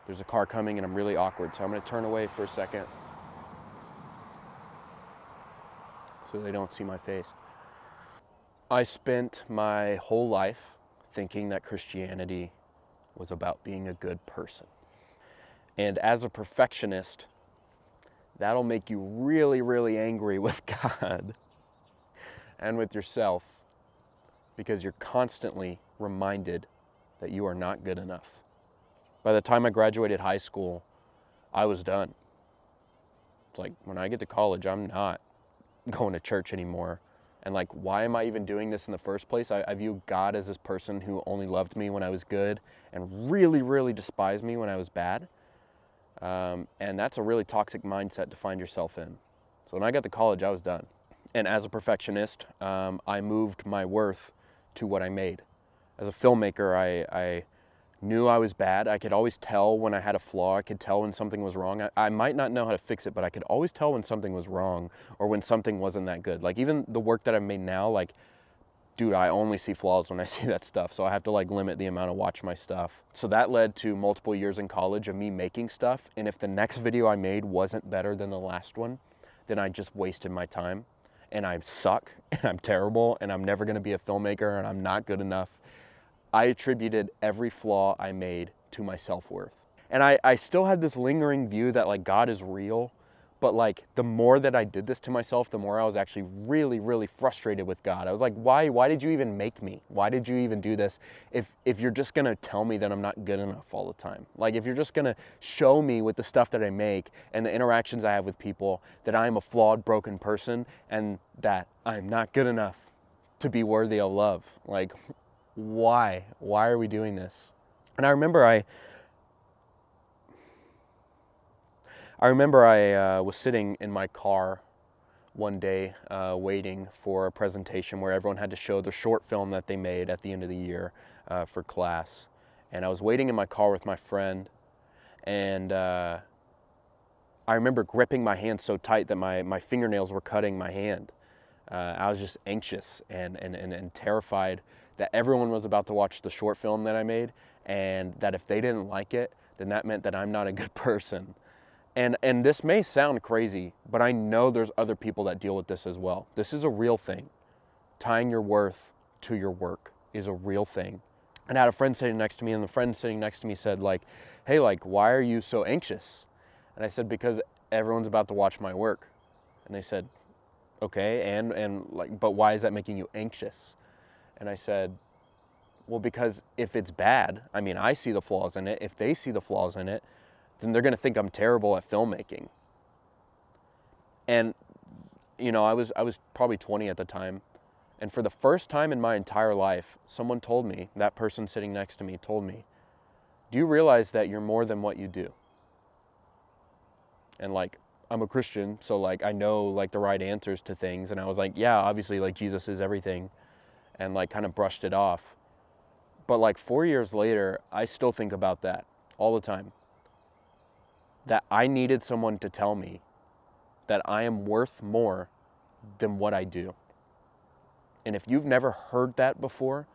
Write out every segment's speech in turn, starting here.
There's a car coming and I'm really awkward, so I'm gonna turn away for a second so they don't see my face. I spent my whole life thinking that Christianity was about being a good person. And as a perfectionist, that'll make you really, really angry with God and with yourself because you're constantly reminded that you are not good enough. By the time I graduated high school, I was done. It's like, when I get to college, I'm not going to church anymore. And like, why am I even doing this in the first place? I view God as this person who only loved me when I was good and really, really despised me when I was bad. And that's a really toxic mindset to find yourself in. So when I got to college, I was done. And as a perfectionist, I moved my worth to what I made. As a filmmaker, I knew I was bad. I could always tell when I had a flaw. I could tell when something was wrong. I might not know how to fix it, but I could always tell when something was wrong or when something wasn't that good. Like even the work that I've made now, like, dude, I only see flaws when I see that stuff. So I have to like limit the amount of watch my stuff. So that led to multiple years in college of me making stuff. And if the next video I made wasn't better than the last one, then I just wasted my time and I suck and I'm terrible and I'm never gonna be a filmmaker and I'm not good enough. I attributed every flaw I made to my self-worth. And I still had this lingering view that like God is real, but like the more that I did this to myself, the more I was actually really, really frustrated with God. I was like, why did you even make me? Why did you even do this if you're just gonna tell me that I'm not good enough all the time? Like if you're just gonna show me with the stuff that I make and the interactions I have with people that I'm a flawed, broken person and that I'm not good enough to be worthy of love. Like, why are we doing this? And I remember I was sitting in my car one day waiting for a presentation where everyone had to show the short film that they made at the end of the year for class. And I was waiting in my car with my friend, and I remember gripping my hand so tight that my fingernails were cutting my hand. I was just anxious and terrified that everyone was about to watch the short film that I made, and that if they didn't like it, then that meant that I'm not a good person. And this may sound crazy, but I know there's other people that deal with this as well. This is a real thing. Tying your worth to your work is a real thing. And I had a friend sitting next to me, and the friend sitting next to me said like, hey, like, why are you so anxious? And I said, because everyone's about to watch my work. And they said, okay, and like, but why is that making you anxious? And I said, well, because if it's bad, I mean, I see the flaws in it. If they see the flaws in it, then they're gonna think I'm terrible at filmmaking. And, you know, I was probably 20 at the time. And for the first time in my entire life, someone told me, that person sitting next to me told me, do you realize that you're more than what you do? And like, I'm a Christian, so like I know like the right answers to things. And I was like, yeah, obviously like Jesus is everything, and like kind of brushed it off. But like 4 years later, I still think about that all the time. That I needed someone to tell me that I am worth more than what I do. And if you've never heard that before,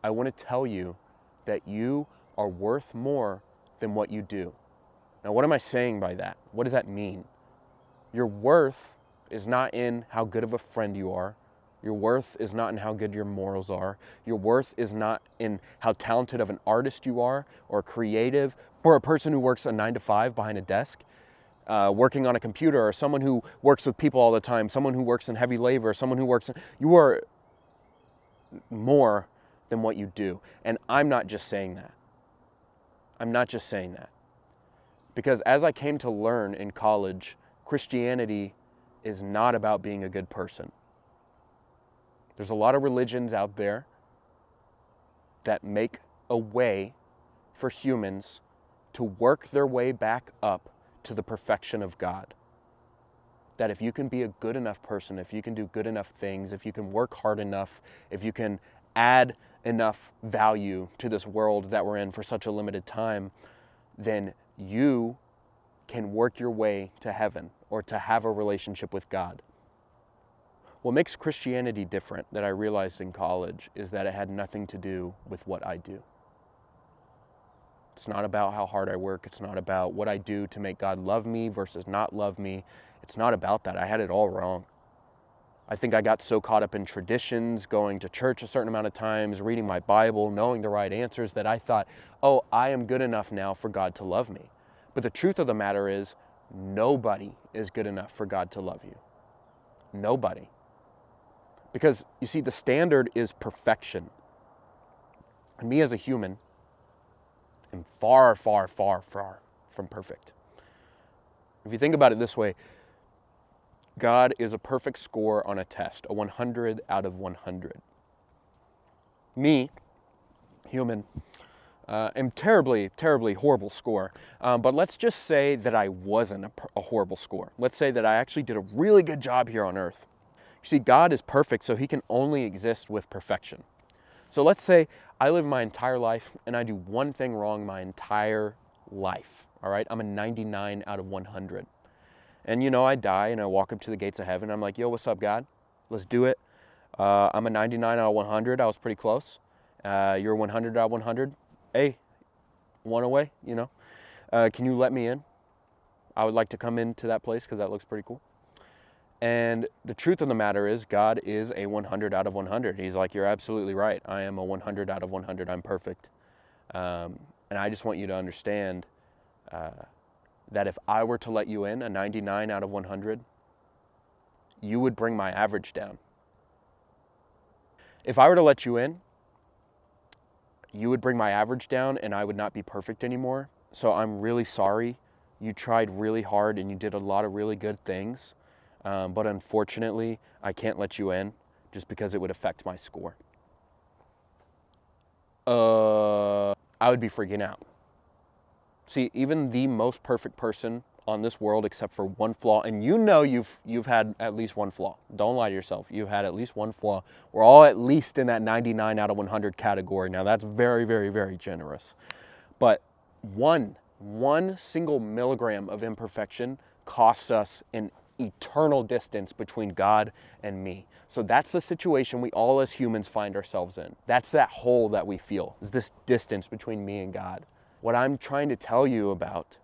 I want to tell you that you are worth more than what you do. Now, what am I saying by that? What does that mean? Your worth is not in how good of a friend you are. Your worth is not in how good your morals are. Your worth is not in how talented of an artist you are, or creative, or a person who works a 9-to-5 behind a desk, working on a computer, or someone who works with people all the time, someone who works in heavy labor, someone who works in, you are more than what you do. And I'm not just saying that. I'm not just saying that. Because as I came to learn in college, Christianity is not about being a good person. There's a lot of religions out there that make a way for humans to work their way back up to the perfection of God. That if you can be a good enough person, if you can do good enough things, if you can work hard enough, if you can add enough value to this world that we're in for such a limited time, then you can work your way to heaven or to have a relationship with God. What makes Christianity different that I realized in college is that it had nothing to do with what I do. It's not about how hard I work. It's not about what I do to make God love me versus not love me. It's not about that. I had it all wrong. I think I got so caught up in traditions, going to church a certain amount of times, reading my Bible, knowing the right answers, that I thought, oh, I am good enough now for God to love me. But the truth of the matter is, nobody is good enough for God to love you. Nobody. Because, you see, the standard is perfection. And me as a human am far, far, far, far from perfect. If you think about it this way, God is a perfect score on a test, a 100 out of 100. Me, human, am terribly, terribly horrible score. But let's just say that I wasn't a horrible score. Let's say that I actually did a really good job here on earth. You see, God is perfect, so he can only exist with perfection. So let's say I live my entire life and I do one thing wrong my entire life. All right, I'm a 99 out of 100. And you know, I die and I walk up to the gates of heaven. I'm like, yo, what's up, God? Let's do it. I'm a 99 out of 100. I was pretty close. You're 100 out of 100. Hey, one away, you know. Can you let me in? I would like to come into that place because that looks pretty cool. And the truth of the matter is, God is a 100 out of 100. He's like, you're absolutely right. I am a 100 out of 100. I'm perfect. And I just want you to understand that if I were to let you in, a 99 out of 100, you would bring my average down. If I were to let you in, you would bring my average down and I would not be perfect anymore. So I'm really sorry. You tried really hard and you did a lot of really good things. But unfortunately, I can't let you in just because it would affect my score. I would be freaking out. See, even the most perfect person on this world, except for one flaw, and you know you've had at least one flaw. Don't lie to yourself. You've had at least one flaw. We're all at least in that 99 out of 100 category. Now that's very, very, very generous. But one single milligram of imperfection costs us an eternal distance between God and me. So that's the situation we all as humans find ourselves in. That's that hole that we feel, is this distance between me and God. What I'm trying to tell you about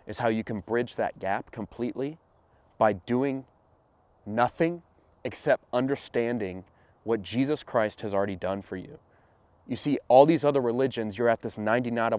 is how you can bridge that gap completely by doing nothing except understanding what Jesus Christ has already done for you. You see, all these other religions, you're at this 99 out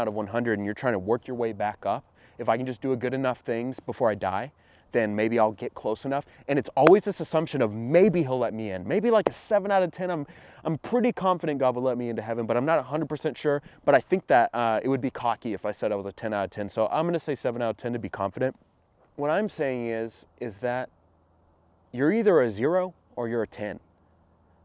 of 100 and you're trying to work your way back up. If I can just do a good enough things before I die, then maybe I'll get close enough. And it's always this assumption of maybe he'll let me in. Maybe like a 7 out of 10. I'm pretty confident God will let me into heaven, but I'm not 100% sure. But I think that it would be cocky if I said I was a 10 out of 10. So I'm going to say 7 out of 10 to be confident. What I'm saying is that you're either a 0 or you're a 10.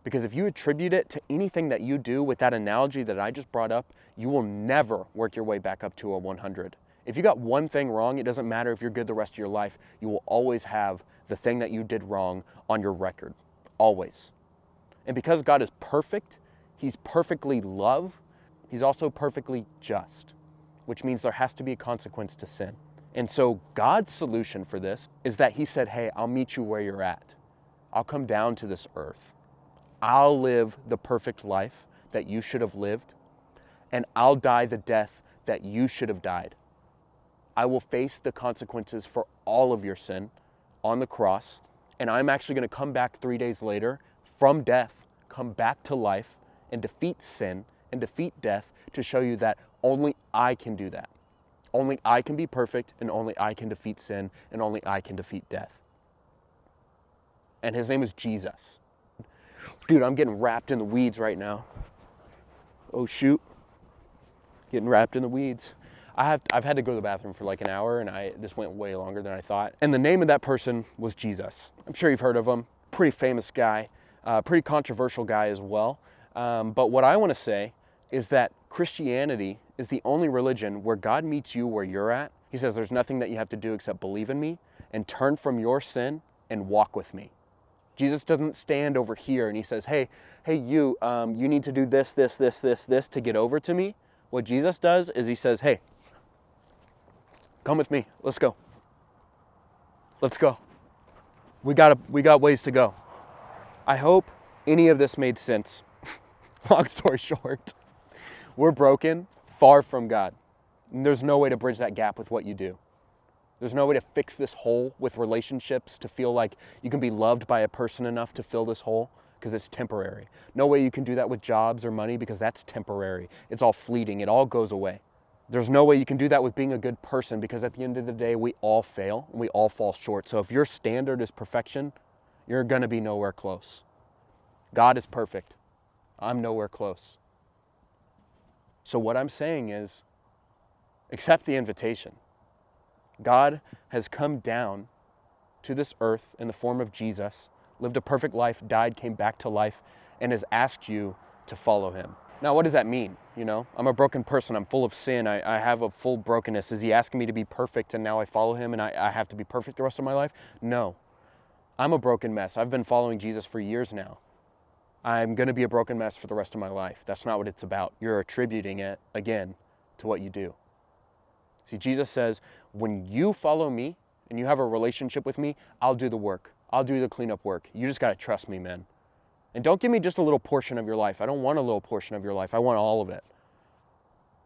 Because if you attribute it to anything that you do with that analogy that I just brought up, you will never work your way back up to a 100. If you got one thing wrong, it doesn't matter if you're good the rest of your life. You will always have the thing that you did wrong on your record. Always. And because God is perfect, he's perfectly love, he's also perfectly just, which means there has to be a consequence to sin. And so God's solution for this is that he said, hey, I'll meet you where you're at. I'll come down to this earth. I'll live the perfect life that you should have lived, and I'll die the death that you should have died. I will face the consequences for all of your sin on the cross, and I'm actually going to come back 3 days later from death, come back to life, and defeat sin and defeat death to show you that only I can do that. Only I can be perfect, and only I can defeat sin, and only I can defeat death. And his name is Jesus. Dude, I'm getting wrapped in the weeds right now. Oh, shoot. Getting wrapped in the weeds. I've had to go to the bathroom for like an hour, and this went way longer than I thought. And the name of that person was Jesus. I'm sure you've heard of him. Pretty famous guy, pretty controversial guy as well. But what I want to say is that Christianity is the only religion where God meets you where you're at. He says there's nothing that you have to do except believe in me and turn from your sin and walk with me. Jesus doesn't stand over here and he says, hey, you need to do this to get over to me. What Jesus does is he says, hey, come with me. Let's go. Let's go. We got ways to go. I hope any of this made sense. Long story short, we're broken, far from God. And there's no way to bridge that gap with what you do. There's no way to fix this hole with relationships to feel like you can be loved by a person enough to fill this hole, because it's temporary. No way you can do that with jobs or money, because that's temporary. It's all fleeting. It all goes away. There's no way you can do that with being a good person, because at the end of the day, we all fail and we all fall short. So if your standard is perfection, you're going to be nowhere close. God is perfect. I'm nowhere close. So what I'm saying is, accept the invitation. God has come down to this earth in the form of Jesus, lived a perfect life, died, came back to life, and has asked you to follow him. Now, what does that mean? You know, I'm a broken person. I'm full of sin. I have a full brokenness. Is he asking me to be perfect and now I follow him and I have to be perfect the rest of my life? No. I'm a broken mess. I've been following Jesus for years now. I'm going to be a broken mess for the rest of my life. That's not what it's about. You're attributing it, again, to what you do. See, Jesus says, when you follow me and you have a relationship with me, I'll do the work. I'll do the cleanup work. You just got to trust me, man. And don't give me just a little portion of your life. I don't want a little portion of your life. I want all of it.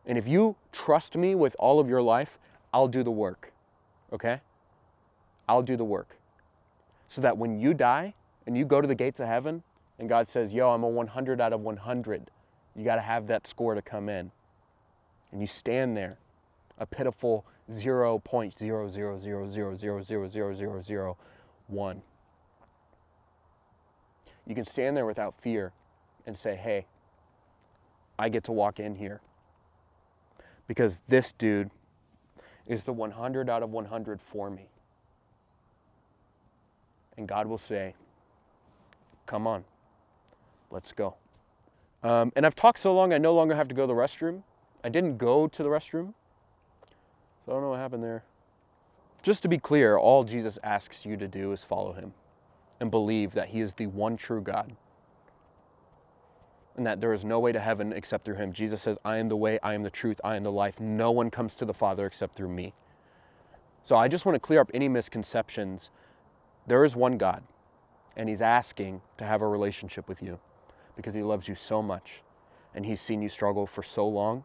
And if you trust me with all of your life, I'll do the work, okay? I'll do the work. So that when you die and you go to the gates of heaven and God says, yo, I'm a 100 out of 100, you got to have that score to come in. And you stand there, a pitiful 0.00000000001. You can stand there without fear and say, hey, I get to walk in here. Because this dude is the 100 out of 100 for me. And God will say, come on, let's go. And I've talked so long, I no longer have to go to the restroom. I didn't go to the restroom, so I don't know what happened there. Just to be clear, all Jesus asks you to do is follow him and believe that he is the one true God and that there is no way to heaven except through him. Jesus says, I am the way, I am the truth, I am the life. No one comes to the Father except through me. So I just want to clear up any misconceptions. There is one God, and he's asking to have a relationship with you because he loves you so much, and he's seen you struggle for so long,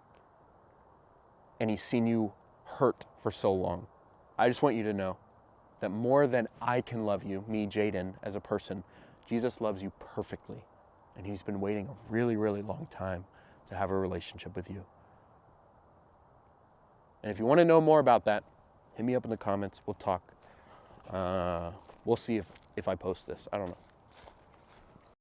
and he's seen you hurt for so long. I just want you to know that more than I can love you, me, Jaden, as a person, Jesus loves you perfectly, and he's been waiting a really, really long time to have a relationship with you. And if you want to know more about that, hit me up in the comments. We'll talk. We'll see if I post this. I don't know.